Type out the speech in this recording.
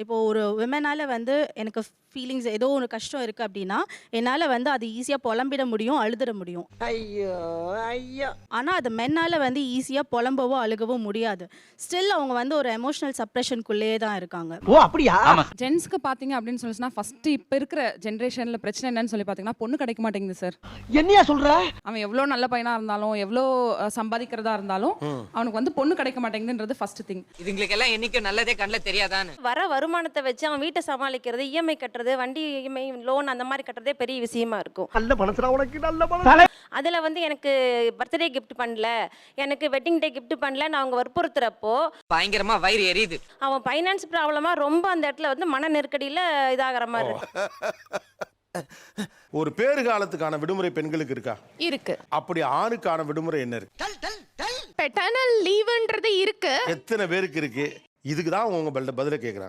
இப்போ ஒரு விமனால வந்து எனக்கு ஃபீலிங்ஸ் ஏதோ ஒரு கஷ்டம் இருக்கு அப்படின்னா, என்னால வந்து அது ஈஸியா புலம்பிட முடியும், அழுதுற முடியும். ஐயோ ஐயோ. ஆனா, அது மென்னால வந்து ஈஸியா புலம்பவோ, அழுகவோ முடியாது. ஸ்டில் அவங்க வந்து ஒரு எமோஷனல் சப்ரஷன்க்குள்ளேயே தான் இருக்காங்க. ஓ அப்படியா? ஜென்ஸ்க்கு பாத்தீங்க அப்படின்னு சொல்லிச்சுன்னா ஃபர்ஸ்ட் இப்ப இருக்கிற ஜென்ரேஷன்ல பிரச்சனை என்னன்னு சொல்லி பாத்தீங்கன்னா பொண்ணு கிடைக்க மாட்டேங்குது சார். என்னையா சொல்ற? அவன் எவ்வளோ நல்ல பையனா இருந்தாலும் எவ்வளோ சம்பாதிக்கிறதா இருந்தாலும் அவனுக்கு வந்து பொண்ணு கிடைக்க மாட்டேங்குதுன்றது ஃபர்ஸ்ட் திங். இதுங்களுக்கு எல்லாம் என்னைக்கும் நல்லதே கண்ணில் தெரியாதான்னு. வர வருமானத்தை வச்சு அவன் வீட்டை சமாளிக்கிறது, இஎம்ஐ கட்டுறது, வண்டி இஎம்ஐ லோன் அந்த மாதிரி கட்டுறதே பெரிய விஷயமா இருக்கும். நல்ல மனசுடா உனக்கு, நல்ல மனசு. அதுல வந்து எனக்கு பர்த்டே கிஃப்ட் பண்ணல, எனக்கு வெட்டிங் டே கிஃப்ட் பண்ணல, அவங்க வற்புறுத்துறப்போ பயங்கரமா வயிறு எரியுது. அவன் ஃபைனான்ஸ் ப்ராப்ளமா ரொம்ப அந்த இடத்துல வந்து மன நெருக்கடியில இதாகிற மாதிரி இருக்கு. ஒரு பேறு காலத்துக்கான விடுமுறை பெண்களுக்கு இருக்கா? இருக்கு. அப்படி ஆணுக்கான விடுமுறை என்ன இருக்கு? பெட்டர்னல் லீவுன்றது இருக்கு. எத்தனை பேருக்கு இருக்கு? இதுக்கு தான் உங்க பதில கேக்குறாங்க.